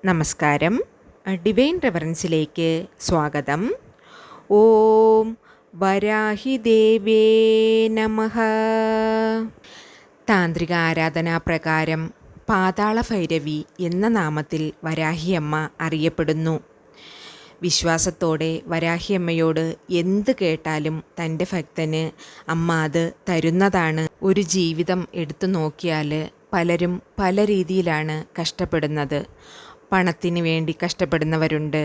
നമസ്കാരം. ഡിവൈൻ റെവറൻസിലേക്ക് സ്വാഗതം. ഓം വരാഹിദേവേ നമഃ. താന്ത്രിക ആരാധനാപ്രകാരം പാതാള ഭൈരവി എന്ന നാമത്തിൽ വരാഹിയമ്മ അറിയപ്പെടുന്നു. വിശ്വാസത്തോടെ വരാഹിയമ്മയോട് എന്ത് കേട്ടാലും തൻ്റെ ഭക്തന് അമ്മ അത് തരുന്നതാണ്. ഒരു ജീവിതം എടുത്തു നോക്കിയാൽ പലരും പല രീതിയിലാണ് കഷ്ടപ്പെടുന്നത്. പണത്തിന് വേണ്ടി കഷ്ടപ്പെടുന്നവരുണ്ട്,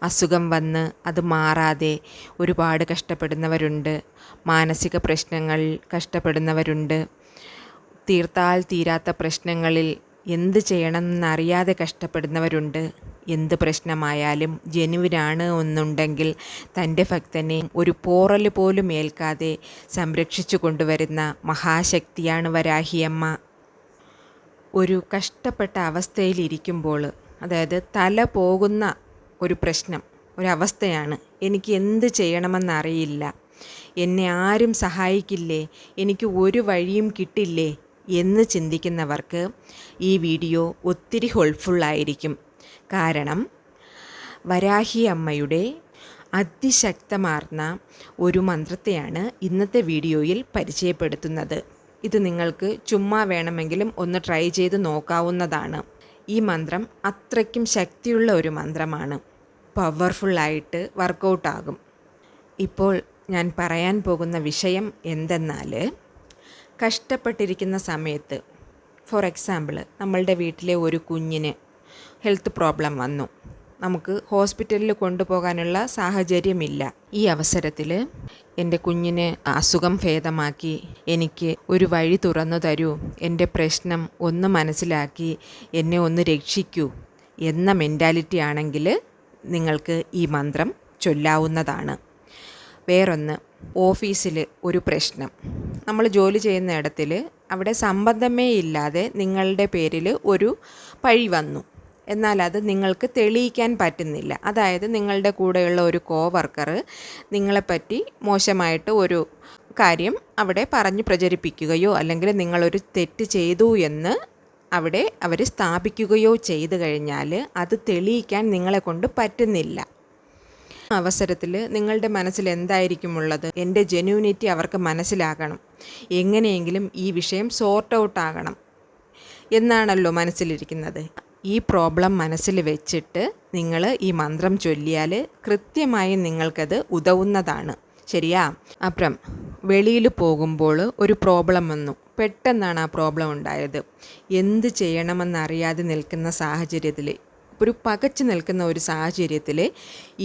അസുഖം വന്ന് അത് മാറാതെ ഒരുപാട് കഷ്ടപ്പെടുന്നവരുണ്ട്, മാനസിക പ്രശ്നങ്ങൾ കഷ്ടപ്പെടുന്നവരുണ്ട്, തീർത്താൽ തീരാത്ത പ്രശ്നങ്ങളിൽ എന്ത് ചെയ്യണമെന്നറിയാതെ കഷ്ടപ്പെടുന്നവരുണ്ട്. എന്ത് പ്രശ്നമായാലും ജെനുവിനാണ് എന്നുണ്ടെങ്കിൽ തൻ്റെ ഭക്തനെ ഒരു പോറൽ പോലും ഏൽക്കാതെ സംരക്ഷിച്ചു കൊണ്ടുവരുന്ന മഹാശക്തിയാണ് വരാഹിയമ്മ. ഒരു കഷ്ടപ്പെട്ട അവസ്ഥയിലിരിക്കുമ്പോൾ, അതായത് തല പോകുന്ന ഒരു പ്രശ്നം, ഒരവസ്ഥയാണ്, എനിക്ക് എന്ത് ചെയ്യണമെന്നറിയില്ല, എന്നെ ആരും സഹായിക്കില്ലേ, എനിക്ക് ഒരു വഴിയും കിട്ടില്ലേ എന്ന് ചിന്തിക്കുന്നവർക്ക് ഈ വീഡിയോ ഒത്തിരി ഹെൽപ്ഫുള്ളായിരിക്കും. കാരണം വരാഹി അമ്മയുടെ അതിശക്തമാർന്ന ഒരു മന്ത്രത്തെയാണ് ഇന്നത്തെ വീഡിയോയിൽ പരിചയപ്പെടുത്തുന്നത്. ഇത് നിങ്ങൾക്ക് ചുമ്മാ വേണമെങ്കിലും ഒന്ന് ട്രൈ ചെയ്ത് നോക്കാവുന്നതാണ്. ഈ മന്ത്രം അത്രയ്ക്കും ശക്തിയുള്ള ഒരു മന്ത്രമാണ്. പവർഫുള്ളായിട്ട് വർക്കൗട്ടാകും. ഇപ്പോൾ ഞാൻ പറയാൻ പോകുന്ന വിഷയം എന്തെന്നാൽ, കഷ്ടപ്പെട്ടിരിക്കുന്ന സമയത്ത്, ഫോർ എക്സാമ്പിൾ, നമ്മളുടെ വീട്ടിലെ ഒരു കുഞ്ഞിന് ഹെൽത്ത് പ്രോബ്ലം വന്നു, നമുക്ക് ഹോസ്പിറ്റലിൽ കൊണ്ടുപോകാനുള്ള സാഹചര്യമില്ല. ഈ അവസരത്തിൽ എൻ്റെ കുഞ്ഞിന് അസുഖം ഭേദമാക്കി എനിക്ക് ഒരു വഴി തുറന്നു തരൂ, എൻ്റെ പ്രശ്നം ഒന്ന് മനസ്സിലാക്കി എന്നെ ഒന്ന് രക്ഷിക്കൂ എന്ന മെൻറ്റാലിറ്റി ആണെങ്കിൽ നിങ്ങൾക്ക് ഈ മന്ത്രം ചൊല്ലാവുന്നതാണ്. വേറൊന്ന്, ഓഫീസിൽ ഒരു പ്രശ്നം, നമ്മൾ ജോലി ചെയ്യുന്ന ഇടത്തിൽ അവിടെ സംബന്ധമേ ഇല്ലാതെ നിങ്ങളുടെ പേരിൽ ഒരു പഴി വന്നു, എന്നാൽ അത് നിങ്ങൾക്ക് തെളിയിക്കാൻ പറ്റുന്നില്ല. അതായത് നിങ്ങളുടെ കൂടെയുള്ള ഒരു കോവർക്കർ നിങ്ങളെപ്പറ്റി മോശമായിട്ട് ഒരു കാര്യം അവിടെ പറഞ്ഞ് പ്രചരിപ്പിക്കുകയോ അല്ലെങ്കിൽ നിങ്ങളൊരു തെറ്റ് ചെയ്തു എന്ന് അവിടെ അവർ സ്ഥാപിക്കുകയോ ചെയ്തു കഴിഞ്ഞാൽ അത് തെളിയിക്കാൻ നിങ്ങളെ കൊണ്ട് പറ്റുന്നില്ല. അവസരത്തിൽ നിങ്ങളുടെ മനസ്സിൽ എന്തായിരിക്കുമുള്ളത്? എൻ്റെ ജെന്യൂനിറ്റി അവർക്ക് മനസ്സിലാകണം, എങ്ങനെയെങ്കിലും ഈ വിഷയം സോർട്ട് ഔട്ട് ആകണം എന്നാണല്ലോ മനസ്സിലിരിക്കുന്നത്. ഈ പ്രോബ്ലം മനസ്സിൽ വെച്ചിട്ട് നിങ്ങൾ ഈ മന്ത്രം ചൊല്ലിയാൽ കൃത്യമായി നിങ്ങൾക്കത് ഉതവുന്നതാണ്. ശരിയാ? അപ്പുറം വെളിയിൽ പോകുമ്പോൾ ഒരു പ്രോബ്ലം വന്നു, പെട്ടെന്നാണ് ആ പ്രോബ്ലം ഉണ്ടായത്. എന്ത് ചെയ്യണമെന്നറിയാതെ നിൽക്കുന്ന സാഹചര്യത്തിൽ, ഒരു പകച്ചു നിൽക്കുന്ന ഒരു സാഹചര്യത്തിൽ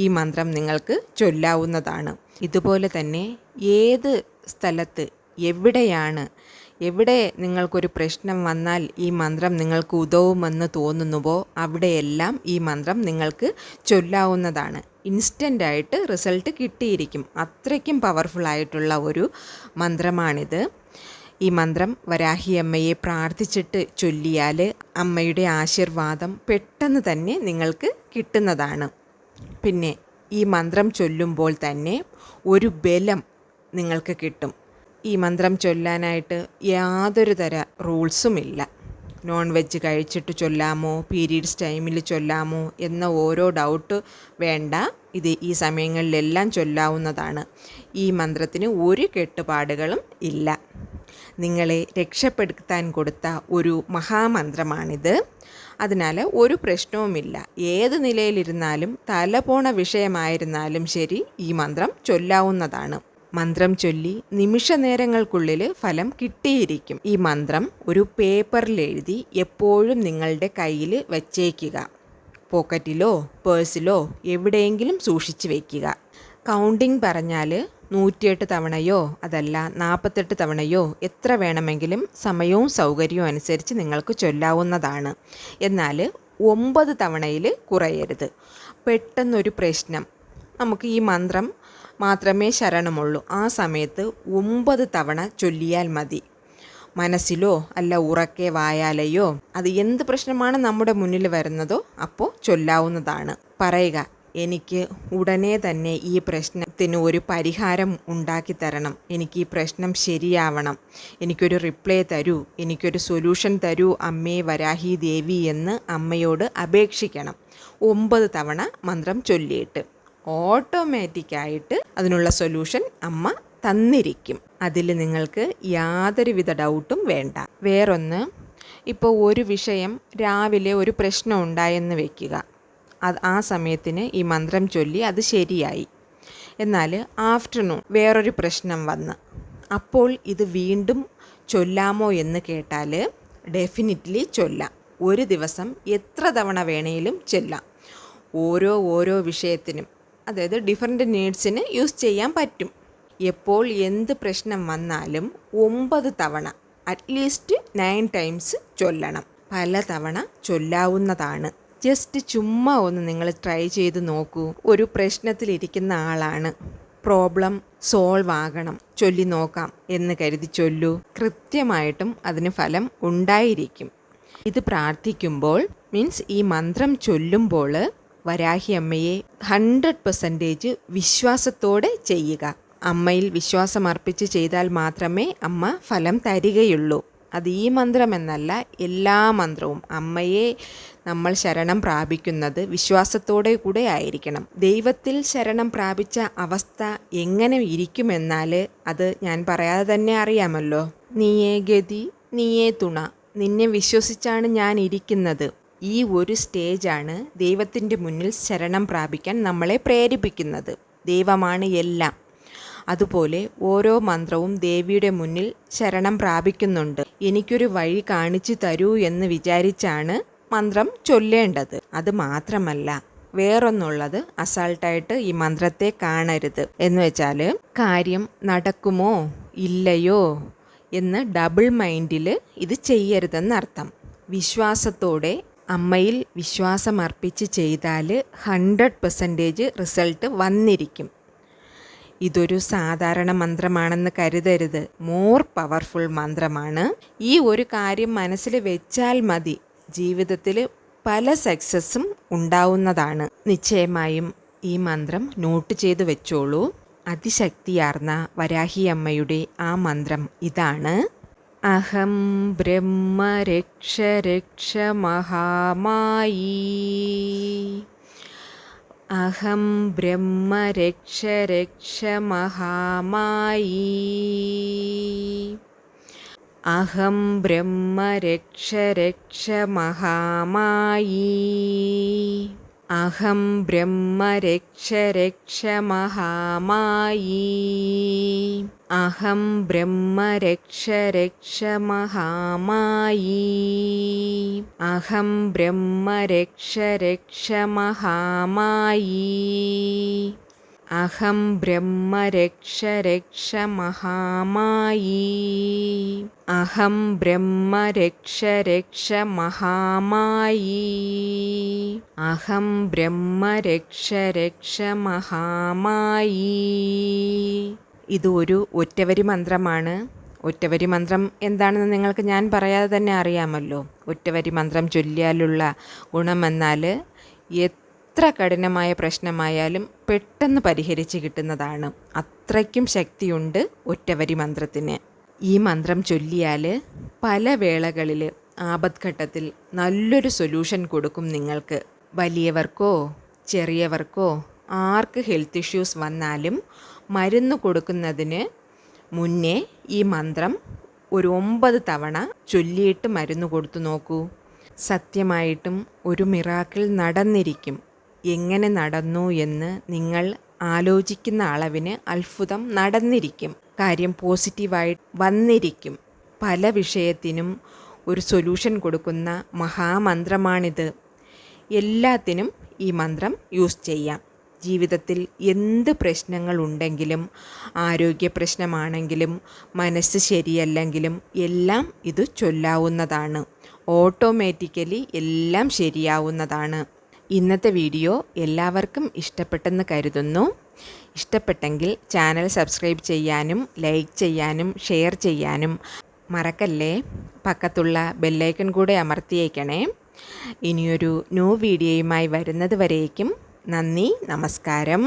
ഈ മന്ത്രം നിങ്ങൾക്ക് ചൊല്ലാവുന്നതാണ്. ഇതുപോലെ തന്നെ ഏത് സ്ഥലത്ത് എവിടെ നിങ്ങൾക്കൊരു പ്രശ്നം വന്നാൽ ഈ മന്ത്രം നിങ്ങൾക്ക് ഉതവുമെന്ന് തോന്നുന്നുവോ അവിടെയെല്ലാം ഈ മന്ത്രം നിങ്ങൾക്ക് ചൊല്ലാവുന്നതാണ്. ഇൻസ്റ്റൻ്റായിട്ട് റിസൾട്ട് കിട്ടിയിരിക്കും. അത്രയ്ക്കും പവർഫുള്ളായിട്ടുള്ള ഒരു മന്ത്രമാണിത്. ഈ മന്ത്രം വരാഹിയമ്മയെ പ്രാർത്ഥിച്ചിട്ട് ചൊല്ലിയാൽ അമ്മയുടെ ആശീർവാദം പെട്ടെന്ന് തന്നെ നിങ്ങൾക്ക് കിട്ടുന്നതാണ്. പിന്നെ ഈ മന്ത്രം ചൊല്ലുമ്പോൾ തന്നെ ഒരു ബലം നിങ്ങൾക്ക് കിട്ടും. ഈ മന്ത്രം ചൊല്ലാനായിട്ട് യാതൊരു തര റൂൾസുമില്ല. നോൺ വെജ് കഴിച്ചിട്ട് ചൊല്ലാമോ, പീരീഡ്സ് ടൈമിൽ ചൊല്ലാമോ എന്ന ഓരോ ഡൗട്ട് വേണ്ട. ഇത് ഈ സമയങ്ങളിലെല്ലാം ചൊല്ലാവുന്നതാണ്. ഈ മന്ത്രത്തിന് ഒരു കെട്ടുപാടുകളും ഇല്ല. നിങ്ങളെ രക്ഷപ്പെടുത്താൻ കൊടുത്ത ഒരു മഹാമന്ത്രമാണിത്. അതിനാൽ ഒരു പ്രശ്നവുമില്ല. ഏത് നിലയിലിരുന്നാലും, തല പോണ വിഷയമായിരുന്നാലും ശരി, ഈ മന്ത്രം ചൊല്ലാവുന്നതാണ്. മന്ത്രം ചൊല്ലി നിമിഷ നേരങ്ങൾക്കുള്ളിൽ ഫലം കിട്ടിയിരിക്കും. ഈ മന്ത്രം ഒരു പേപ്പറിൽ എഴുതി എപ്പോഴും നിങ്ങളുടെ കയ്യിൽ വച്ചേക്കുക. പോക്കറ്റിലോ പേഴ്സിലോ എവിടെയെങ്കിലും സൂക്ഷിച്ച് വയ്ക്കുക. കൗണ്ടിങ് പറഞ്ഞാൽ 108 തവണയോ അതല്ല 48 തവണയോ എത്ര വേണമെങ്കിലും സമയവും സൗകര്യവും അനുസരിച്ച് നിങ്ങൾക്ക് ചൊല്ലാവുന്നതാണ്. എന്നാൽ 9 തവണയിൽ കുറയരുത്. പെട്ടെന്നൊരു പ്രശ്നം, നമുക്ക് ഈ മന്ത്രം മാത്രമേ ശരണമുള്ളൂ, ആ സമയത്ത് 9 തവണ ചൊല്ലിയാൽ മതി. മനസ്സിലോ അല്ല ഉറക്കെ വായാലയോ, അത് എന്ത് പ്രശ്നമാണ് നമ്മുടെ മുന്നിൽ വരുന്നതോ അപ്പോൾ ചൊല്ലാവുന്നതാണ്. പറയുക, എനിക്ക് ഉടനെ തന്നെ ഈ പ്രശ്നം പ്രശ്നത്തിന് ഒരു പരിഹാരം ഉണ്ടാക്കി തരണം, എനിക്ക് ഈ പ്രശ്നം ശരിയാവണം, എനിക്കൊരു റിപ്ലൈ തരൂ, എനിക്കൊരു സൊല്യൂഷൻ തരൂ അമ്മേ വരാഹി ദേവി എന്ന് അമ്മയോട് അപേക്ഷിക്കണം. 9 തവണ മന്ത്രം ചൊല്ലിയിട്ട് ഓട്ടോമാറ്റിക്കായിട്ട് അതിനുള്ള സൊല്യൂഷൻ അമ്മ തന്നിരിക്കും. അതിൽ നിങ്ങൾക്ക് യാതൊരുവിധ ഡൗട്ടും വേണ്ട. വേറൊന്ന്, ഇപ്പോൾ ഒരു വിഷയം രാവിലെ ഒരു പ്രശ്നം ഉണ്ടായെന്ന് വയ്ക്കുക. ആ സമയത്തിന് ഈ മന്ത്രം ചൊല്ലി അത് ശരിയായി. എന്നാൽ ആഫ്റ്റർനൂൺ വേറൊരു പ്രശ്നം വന്ന് അപ്പോൾ ഇത് വീണ്ടും ചൊല്ലാമോ എന്ന് കേട്ടാൽ ഡെഫിനിറ്റ്ലി ചൊല്ലാം. ഒരു ദിവസം എത്ര തവണ വേണേലും ചൊല്ലാം. ഓരോ വിഷയത്തിനും, അതായത് ഡിഫറെൻ്റ് നീഡ്സിന് യൂസ് ചെയ്യാൻ പറ്റും. എപ്പോൾ എന്ത് പ്രശ്നം വന്നാലും 9 തവണ അറ്റ്ലീസ്റ്റ് 9 ടൈംസ് ചൊല്ലണം. പല തവണ ചൊല്ലാവുന്നതാണ്. ജസ്റ്റ് ചുമ്മാ ഒന്ന് നിങ്ങൾ ട്രൈ ചെയ്ത് നോക്കൂ. ഒരു പ്രശ്നത്തിലിരിക്കുന്ന ആളാണ്, പ്രോബ്ലം സോൾവ് ആകണം, ചൊല്ലി നോക്കാം എന്ന് കരുതി ചൊല്ലൂ. കൃത്യമായിട്ടും അതിന് ഫലം ഉണ്ടായിരിക്കും. ഇത് പ്രാർത്ഥിക്കുമ്പോൾ മീൻസ് ഈ മന്ത്രം ചൊല്ലുമ്പോൾ വരാഹി അമ്മയെ 100% വിശ്വാസത്തോടെ ചെയ്യുക. അമ്മയിൽ വിശ്വാസം അർപ്പിച്ച് ചെയ്താൽ മാത്രമേ അമ്മ ഫലം തരികയുള്ളൂ. അത് ഈ മന്ത്രമെന്നല്ല, എല്ലാ മന്ത്രവും അമ്മയെ നമ്മൾ ശരണം പ്രാപിക്കുന്നത് വിശ്വാസത്തോടെ കൂടെ ആയിരിക്കണം. ദൈവത്തിൽ ശരണം പ്രാപിച്ച അവസ്ഥ എങ്ങനെ ഇരിക്കുമെന്നാൽ അത് ഞാൻ പറയാതെ തന്നെ അറിയാമല്ലോ. നീയേ ഗതി, നീയേ തുണ, നിന്നെ വിശ്വസിച്ചാണ് ഞാൻ ഇരിക്കുന്നത്. ഈ ഒരു സ്റ്റേജാണ് ദൈവത്തിൻ്റെ മുന്നിൽ ശരണം പ്രാപിക്കാൻ നമ്മളെ പ്രേരിപ്പിക്കുന്നത്. ദൈവമാണ് എല്ലാം. അതുപോലെ ഓരോ മന്ത്രവും ദേവിയുടെ മുന്നിൽ ശരണം പ്രാപിക്കുന്നുണ്ട്. എനിക്കൊരു വഴി കാണിച്ചു തരൂ എന്ന് വിചാരിച്ചാണ് മന്ത്രം ചൊല്ലേണ്ടത്. അത് മാത്രമല്ല, വേറൊന്നുള്ളത്, അസാൾട്ടായിട്ട് ഈ മന്ത്രത്തെ കാണരുത്. എന്ന് വെച്ചാൽ കാര്യം നടക്കുമോ ഇല്ലയോ എന്ന് ഡബിൾ മൈൻഡിൽ ഇത് ചെയ്യരുതെന്നർത്ഥം. വിശ്വാസത്തോടെ അമ്മയിൽ വിശ്വാസം അർപ്പിച്ച് ചെയ്താൽ 100% റിസൾട്ട് വന്നിരിക്കും. ഇതൊരു സാധാരണ മന്ത്രമാണെന്ന് കരുതരുത്. മോർ പവർഫുൾ മന്ത്രമാണ്. ഈ ഒരു കാര്യം മനസ്സിൽ വെച്ചാൽ മതി, ജീവിതത്തിൽ പല സക്സസ്സും ഉണ്ടാവുന്നതാണ്. നിശ്ചയമായും ഈ മന്ത്രം നോട്ട് ചെയ്ത് വെച്ചോളൂ. അതിശക്തിയാർന്ന വരാഹി അമ്മയുടെ ആ മന്ത്രം ഇതാണ്: അഹം ബ്രഹ്മ രക്ഷ രക്ഷ മഹാമായി, അഹം ബ്രഹ്മ രക്ഷ രക്ഷ മഹാമായി, അഹം ബ്രഹ്മ രക്ഷ രക്ഷ മഹാമായി, അഹം ബ്രഹ്മ രക്ഷ രക്ഷ മഹാമായി, അഹം ബ്രഹ്മ രക്ഷ രക്ഷ മഹാമായി, അഹം ബ്രഹ്മ രക്ഷ രക്ഷ മഹാമായി, അഹം ബ്രഹ്മ രക്ഷ രക്ഷ മഹാമായി, അഹം ബ്രഹ്മ രക്ഷ രക്ഷ മഹാമായി, അഹം ബ്രഹ്മ രക്ഷ രക്ഷ മഹാമായി. ഇത് ഒരു ഒറ്റവരി മന്ത്രമാണ്. ഒറ്റവരി മന്ത്രം എന്താണെന്ന് നിങ്ങൾക്ക് ഞാൻ പറയാതെ തന്നെ അറിയാമല്ലോ. ഒറ്റവരി മന്ത്രം ചൊല്ലിയാലുള്ള ഗുണമെന്നാൽ എത്ര കഠിനമായ പ്രശ്നമായാലും പെട്ടെന്ന് പരിഹരിച്ച് കിട്ടുന്നതാണ്. അത്രയ്ക്കും ശക്തിയുണ്ട് ഒറ്റവരി മന്ത്രത്തിന്. ഈ മന്ത്രം ചൊല്ലിയാൽ പല വേളകളിൽ ആപത്ഘട്ടത്തിൽ നല്ലൊരു സൊല്യൂഷൻ കൊടുക്കും നിങ്ങൾക്ക്. വലിയവർക്കോ ചെറിയവർക്കോ ആർക്ക് ഹെൽത്ത് ഇഷ്യൂസ് വന്നാലും മരുന്ന് കൊടുക്കുന്നതിന് മുന്നേ ഈ മന്ത്രം ഒരു 9 തവണ ചൊല്ലിയിട്ട് മരുന്ന് കൊടുത്തു നോക്കൂ. സത്യമായിട്ടും ഒരു മിറാക്കിൾ നടന്നിരിക്കും. എങ്ങനെ നടന്നു എന്ന് നിങ്ങൾ ആലോചിക്കുന്ന അളവിന് അത്ഭുതം നടന്നിരിക്കും. കാര്യം പോസിറ്റീവായി വന്നിരിക്കും. പല വിഷയത്തിനും ഒരു സൊല്യൂഷൻ കൊടുക്കുന്ന മഹാമന്ത്രമാണിത്. എല്ലാത്തിനും ഈ മന്ത്രം യൂസ് ചെയ്യാം. ജീവിതത്തിൽ എന്ത് പ്രശ്നങ്ങളുണ്ടെങ്കിലും, ആരോഗ്യ പ്രശ്നമാണെങ്കിലും, മനസ്സ് ശരിയല്ലെങ്കിലും എല്ലാം ഇത് ചൊല്ലാവുന്നതാണ്. ഓട്ടോമാറ്റിക്കലി എല്ലാം ശരിയാവുന്നതാണ്. ഇന്നത്തെ വീഡിയോ എല്ലാവർക്കും ഇഷ്ടപ്പെട്ടെന്ന് കരുതുന്നു. ഇഷ്ടപ്പെട്ടെങ്കിൽ ചാനൽ സബ്സ്ക്രൈബ് ചെയ്യാനും ലൈക്ക് ചെയ്യാനും ഷെയർ ചെയ്യാനും മറക്കല്ലേ. പക്കത്തുള്ള ബെല്ലൈക്കൺ കൂടെ അമർത്തിയേക്കണേ. ഇനിയൊരു ന്യൂ വീഡിയോയുമായി വരുന്നത് വരേക്കും നന്ദി, നമസ്കാരം.